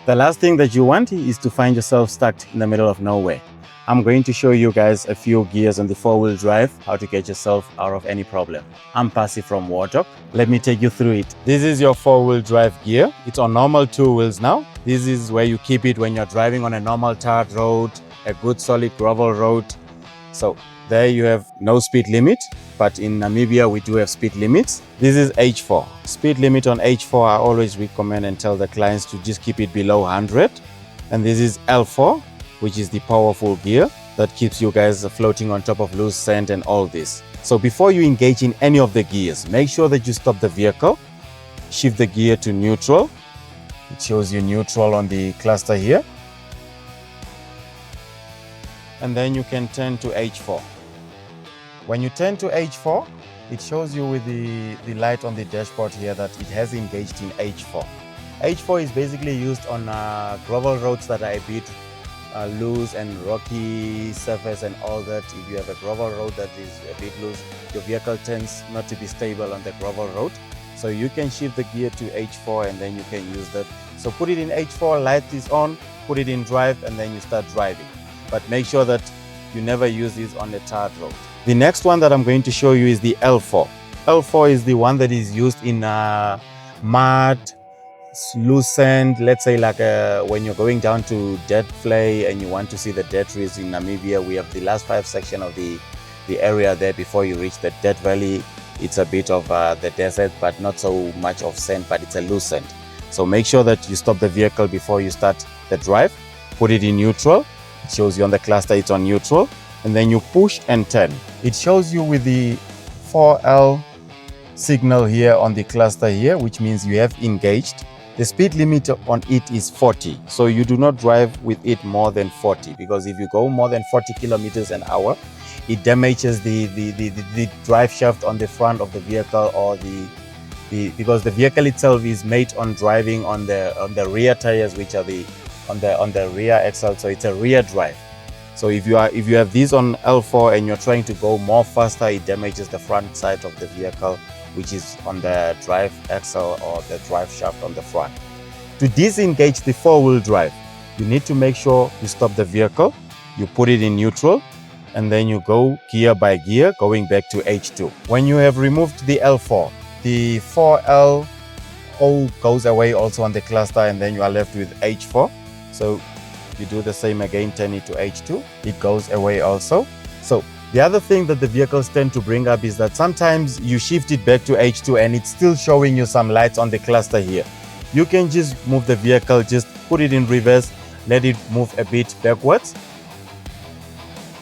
The last thing that you want is to find yourself stuck in the middle of nowhere. I'm going to show you guys a few gears on the four-wheel drive, how to get yourself out of any problem. I'm Pasi from Warthog. Let me take you through it. This is your four-wheel drive gear. It's on normal two wheels now. This is where you keep it when you're driving on a normal tarred road, a good solid gravel road. So there you have no speed limit, but in Namibia we do have speed limits. This is H4. Speed limit on H4, I always recommend and tell the clients to just keep it below 100. And this is L4, which is the powerful gear that keeps you guys floating on top of loose sand and all this. So before you engage in any of the gears, make sure that you stop the vehicle, shift the gear to neutral. It shows you neutral on the cluster here. And then you can turn to H4. When you turn to H4, it shows you with the light on the dashboard here that it has engaged in H4. H4 is basically used on gravel roads that are a bit loose and rocky surface and all that. If you have a gravel road that is a bit loose, your vehicle tends not to be stable on the gravel road. So you can shift the gear to H4 and then you can use that. So put it in H4, light is on, put it in drive and then you start driving. But make sure that you never use this on a tarred road. The next one that I'm going to show you is the L4. L4 is the one that is used in mud, loose sand, let's say like when you're going down to dead flay and you want to see the dead trees in Namibia. We have the last 5 section of the area there before you reach the dead valley. It's a bit of the desert, but not so much of sand, but it's a loose sand. So make sure that you stop the vehicle before you start the drive. Put it in neutral. It shows you on the cluster it's on neutral. And then you push and turn. It shows you with the 4L signal here on the cluster here, which means you have engaged. The speed limit on it is 40. So you do not drive with it more than 40, because if you go more than 40 kilometers an hour, it damages the drive shaft on the front of the vehicle, or because the vehicle itself is made on driving on the rear tires, which are on the rear axle. So it's a rear drive. So if you have these on L4 and you're trying to go more faster, it damages the front side of the vehicle, which is on the drive axle or the drive shaft on the front. To disengage the four-wheel drive, you need to make sure you stop the vehicle, you put it in neutral, and then you go gear by gear, going back to H2. When you have removed the L4, the 4L all goes away also on the cluster, and then you are left with H4. So you do the same again, turn it to H2, it goes away also. So the other thing that the vehicles tend to bring up is that sometimes you shift it back to H2 and it's still showing you some lights on the cluster here. You can just move the vehicle, just put it in reverse, let it move a bit backwards,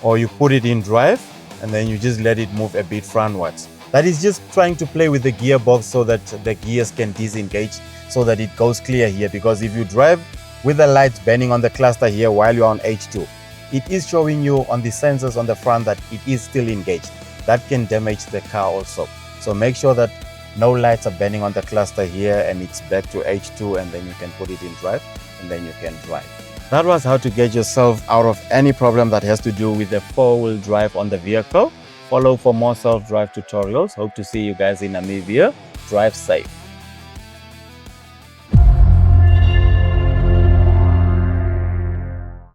or you put it in drive and then you just let it move a bit frontwards. That is just trying to play with the gearbox so that the gears can disengage, so that it goes clear here. Because if you drive with the lights burning on the cluster here while you're on H2, it is showing you on the sensors on the front that it is still engaged. That can damage the car also. So make sure that no lights are burning on the cluster here and it's back to H2, and then you can put it in drive and then you can drive. That was how to get yourself out of any problem that has to do with the four-wheel drive on the vehicle. Follow for more self-drive tutorials. Hope to see you guys in Namibia. Drive safe.